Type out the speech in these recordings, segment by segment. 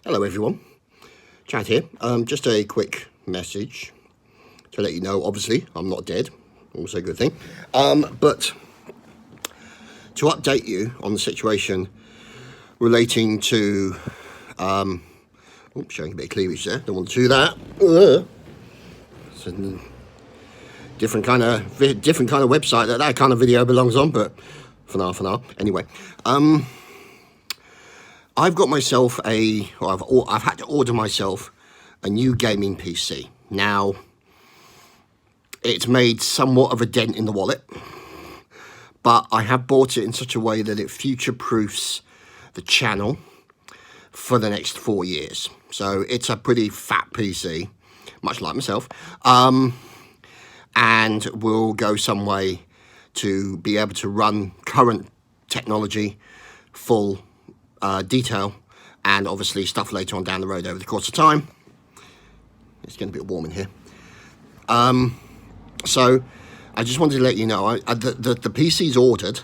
Hello everyone, Chad here. Just a quick message to let you know, obviously, I'm not dead, also a good thing. But to update you on the situation relating to, showing a bit of cleavage there, don't want to do that. It's a different kind of website that kind of video belongs on, but for now. Anyway, I've got myself I've had to order myself a new gaming PC. Now, it's made somewhat of a dent in the wallet, but I have bought it in such a way that it future-proofs the channel for the next 4 years. So it's a pretty fat PC, much like myself, and will go some way to be able to run current technology, full detail, and obviously stuff later on down the road over the course of time. It's getting a bit warm in here. So I just wanted to let you know, the PC's ordered.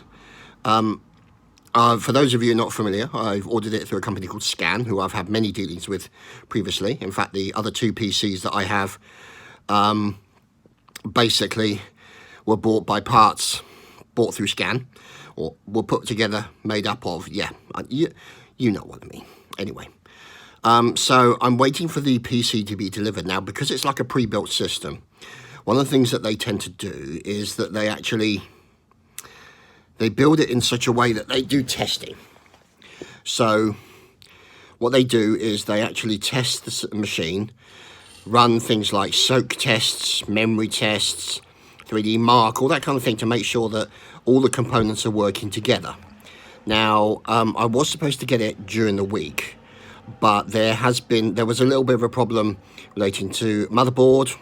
For those of you not familiar, I've ordered it through a company called Scan, who I've had many dealings with previously. In fact, the other two PCs that I have basically were bought by parts, bought through Scan, or were put together, made up of, you know what I mean. Anyway, so I'm waiting for the PC to be delivered now, because it's like a pre-built system. One of the things that they tend to do is that they build it in such a way that they do testing. So what they do is they actually test the machine, run things like soak tests, memory tests, 3D Mark, all that kind of thing, to make sure that all the components are working together. Now, I was supposed to get it during the week, but there was a little bit of a problem relating to motherboard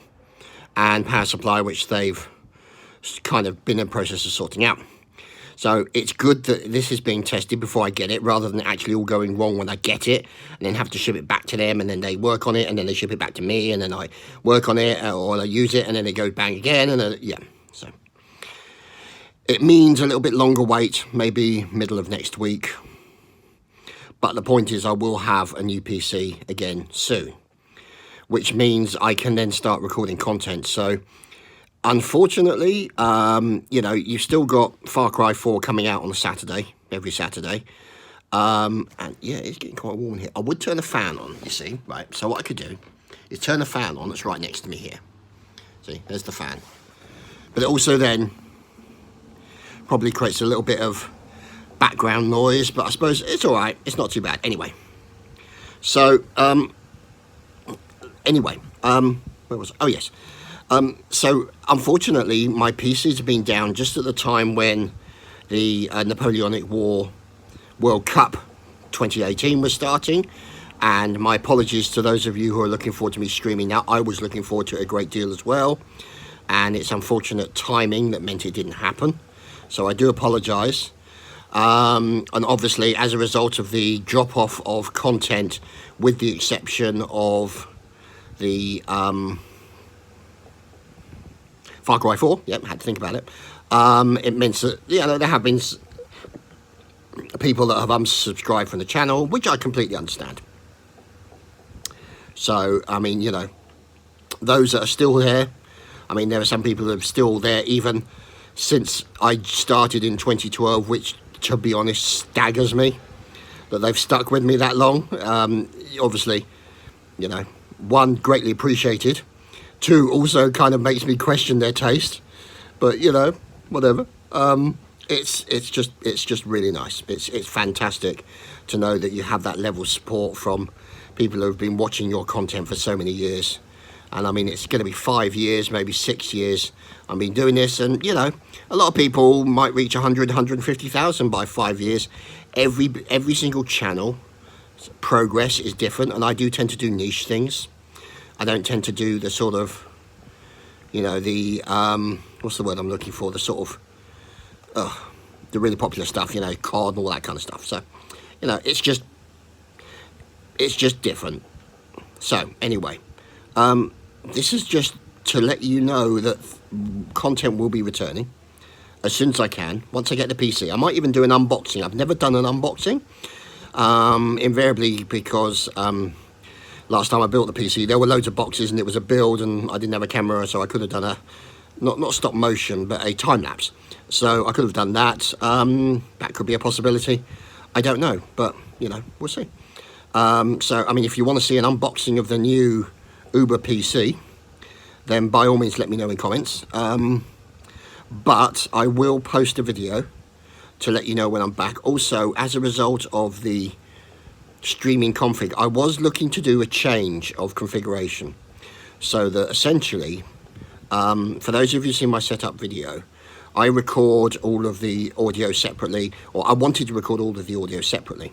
and power supply, which they've kind of been in the process of sorting out. So it's good that this is being tested before I get it, rather than actually all going wrong when I get it and then have to ship it back to them, and then they work on it, and then they ship it back to me, and then I work on it, or I use it, and then it goes bang again, and so it means a little bit longer wait, maybe middle of next week. But the point is, I will have a new PC again soon, which means I can then start recording content. So unfortunately, you've still got Far Cry 4 coming out on a Saturday, every Saturday. And yeah, it's getting quite warm in here. I would turn the fan on, you see, right? So what I could do is turn the fan on that's right next to me here. See, there's the fan. But it also then probably creates a little bit of background noise, but I suppose it's all right. It's not too bad. Anyway. So, where was I? Oh, yes. So, unfortunately, my PCs have been down just at the time when the Napoleonic War World Cup 2018 was starting. And my apologies to those of you who are looking forward to me streaming now. I was looking forward to it a great deal as well. And it's unfortunate timing that meant it didn't happen. So I do apologise. And obviously, as a result of the drop-off of content, with the exception of the Far Cry 4, yep, had to think about it, it means that, there have been people that have unsubscribed from the channel, which I completely understand. So, I mean, those that are still there, I mean, there are some people that are still there even since I started in 2012, which, to be honest, staggers me that they've stuck with me that long. Obviously, one, greatly appreciated. Two, also kind of makes me question their taste. But whatever. It's just really nice. It's fantastic to know that you have that level of support from people who have been watching your content for so many years. And I mean, it's going to be 5 years, maybe 6 years I've been doing this, and a lot of people might reach 100, 150,000 by 5 years. Every single channel progress is different, and I do tend to do niche things. I don't tend to do the sort of, the what's the word I'm looking for? The sort of the really popular stuff, COD and all that kind of stuff. So, it's just different. So anyway, this is just to let you know that content will be returning as soon as I can, once I get the PC. I might even do an unboxing. I've never done an unboxing. Invariably because last time I built the PC, there were loads of boxes and it was a build, and I didn't have a camera, so I could have done a not stop motion, but a time lapse. So I could have done that. That could be a possibility. I don't know, but you know, we'll see. So I mean, if you want to see an unboxing of the new Uber PC, then by all means let me know in comments. But I will post a video to let you know when I'm back. Also, as a result of the streaming config, I was looking to do a change of configuration, so that essentially, for those of you who've seen my setup video, I record all of the audio separately, or I wanted to record all of the audio separately,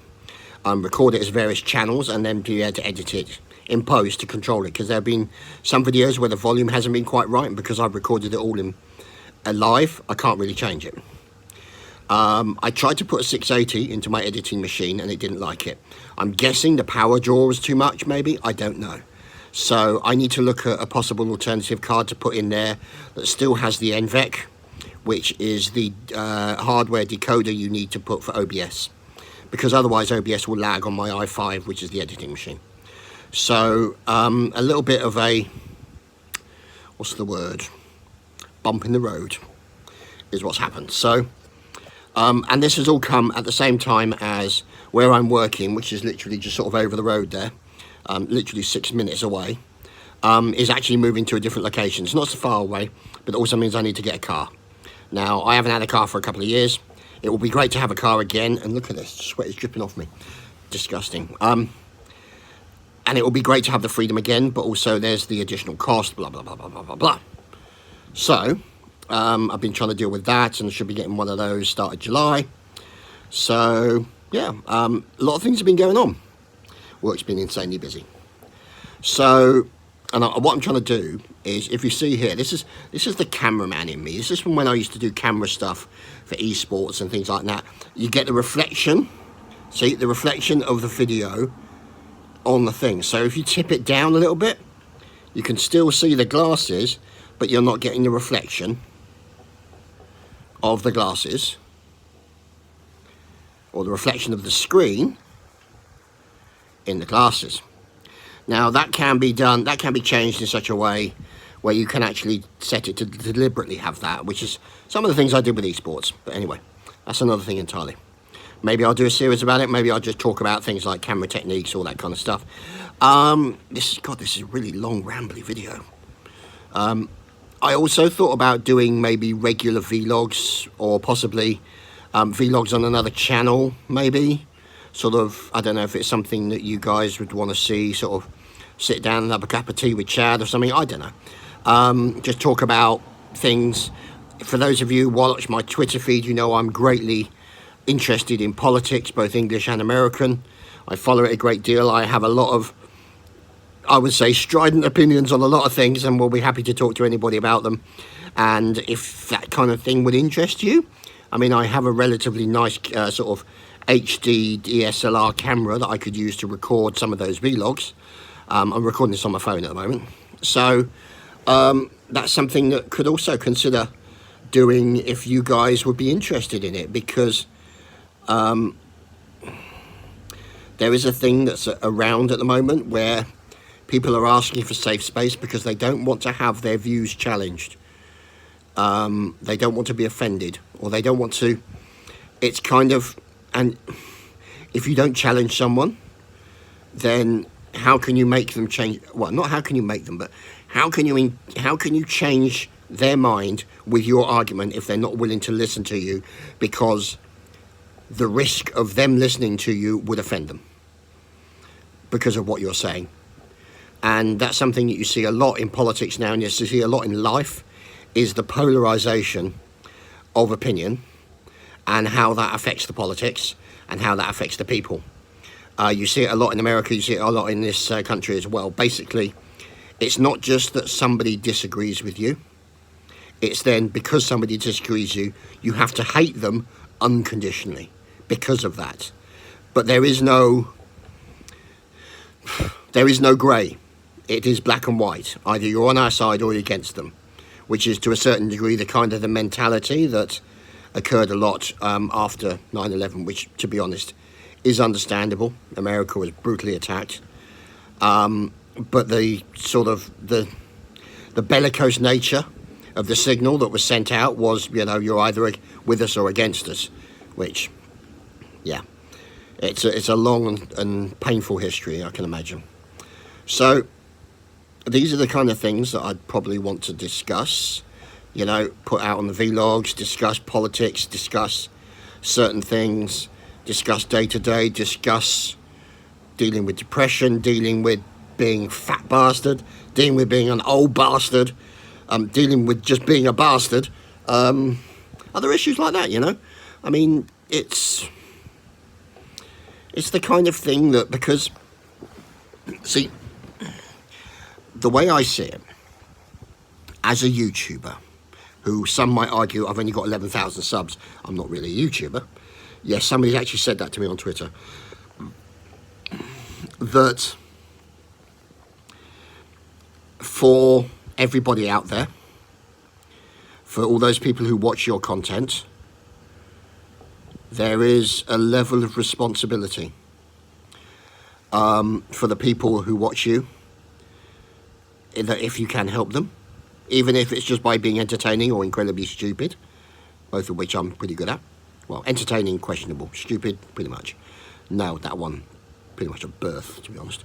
record it as various channels, and then be able to edit it in post to control it, because there have been some videos where the volume hasn't been quite right, and because I've recorded it all in live, I can't really change it. I tried to put a 680 into my editing machine and it didn't like it. I'm guessing the power draw was too much, maybe, I don't know. So I need to look at a possible alternative card to put in there that still has the NVEC, which is the hardware decoder you need to put for OBS, because otherwise OBS will lag on my i5, which is the editing machine. So a little bit of a, what's the word, bump in the road is what's happened. So and this has all come at the same time as where I'm working, which is literally just sort of over the road there, literally 6 minutes away, is actually moving to a different location. It's not so far away, but it also means I need to get a car. Now, I haven't had a car for a couple of years. It will be great to have a car again, and look at this, sweat is dripping off me. Disgusting. And it will be great to have the freedom again, but also there's the additional cost, blah, blah, blah, blah, blah, blah, blah. So, I've been trying to deal with that, and I should be getting one of those start of July. So yeah, a lot of things have been going on. Work's been insanely busy. So, and what I'm trying to do is, if you see here, this is the cameraman in me. This is from when I used to do camera stuff for esports and things like that. You get the reflection, see the reflection of the video on the thing. So if you tip it down a little bit, you can still see the glasses, but you're not getting the reflection of the glasses, or the reflection of the screen in the glasses. Now that can be done, that can be changed in such a way where you can actually set it to deliberately have that, which is some of the things I did with esports. But anyway, that's another thing entirely. Maybe I'll do a series about it. Maybe I'll just talk about things like camera techniques, all that kind of stuff. This is a really long, rambly video. I also thought about doing maybe regular vlogs, or possibly vlogs on another channel, maybe. Sort of, I don't know if it's something that you guys would want to see, sort of sit down and have a cup of tea with Chad or something, I don't know. Just talk about things. For those of you who watch my Twitter feed, you know I'm greatly interested in politics, both English and American. I follow it a great deal. I have a lot of, I would say, strident opinions on a lot of things, and we'll be happy to talk to anybody about them. And if that kind of thing would interest you, I mean, I have a relatively nice sort of HD DSLR camera that I could use to record some of those vlogs. I'm recording this on my phone at the moment. So that's something that could also consider doing if you guys would be interested in it, because there is a thing that's around at the moment where people are asking for safe space because they don't want to have their views challenged. They don't want to be offended, or they don't want to, it's kind of, and if you don't challenge someone, then how can you make them change? Well, not how can you make them, but how can you change their mind with your argument if they're not willing to listen to you, because the risk of them listening to you would offend them because of what you're saying. And that's something that you see a lot in politics now, and you see a lot in life, is the polarization of opinion and how that affects the politics and how that affects the people. You see it a lot in America, you see it a lot in this country as well. Basically, it's not just that somebody disagrees with you, it's then because somebody disagrees with you, you have to hate them unconditionally because of that. But there is no grey. It is black and white. Either you're on our side or you're against them, which is to a certain degree the kind of the mentality that occurred a lot after 9/11, which, to be honest, is understandable. America was brutally attacked. But the sort of the bellicose nature of the signal that was sent out was, you know, you're either with us or against us, which, yeah, it's a long and painful history, I can imagine. So these are the kind of things that I'd probably want to discuss, you know, put out on the vlogs, discuss politics, discuss certain things, discuss day-to-day, discuss dealing with depression, dealing with being fat bastard, dealing with being an old bastard, dealing with just being a bastard, other issues like that, you know. I mean, it's the kind of thing that, because, see, the way I see it, as a YouTuber, who some might argue I've only got 11,000 subs, I'm not really a YouTuber. Yes, somebody actually said that to me on Twitter, that for everybody out there, for all those people who watch your content, there is a level of responsibility for the people who watch you, that if you can help them, even if it's just by being entertaining or incredibly stupid, both of which I'm pretty good at. Well, entertaining, questionable. Stupid, pretty much. Nailed that one pretty much at birth, to be honest.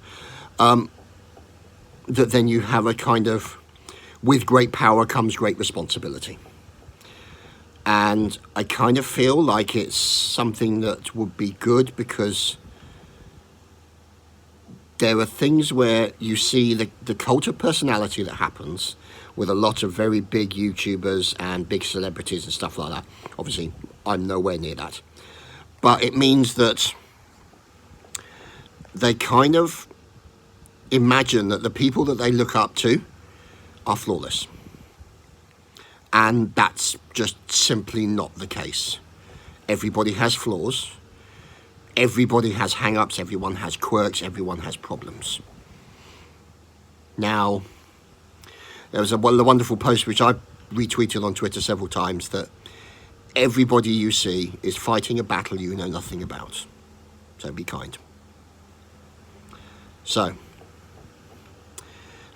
That then you have a kind of, with great power comes great responsibility. And I kind of feel like it's something that would be good, because there are things where you see the cult of personality that happens with a lot of very big YouTubers and big celebrities and stuff like that. Obviously, I'm nowhere near that. But it means that they kind of imagine that the people that they look up to are flawless. And that's just simply not the case. Everybody has flaws. Everybody has hang-ups. Everyone has quirks. Everyone has problems. Now, there was a wonderful post which I retweeted on Twitter several times, that everybody you see is fighting a battle you know nothing about. So be kind. So,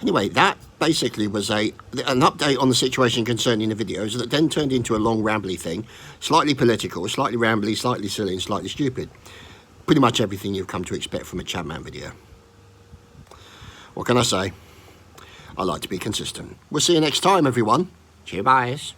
anyway, that basically was an update on the situation concerning the videos that then turned into a long rambly thing, slightly political, slightly rambly, slightly silly and slightly stupid. Pretty much everything you've come to expect from a Chadman video. What can I say? I like to be consistent. We'll see you next time, everyone. Cheers.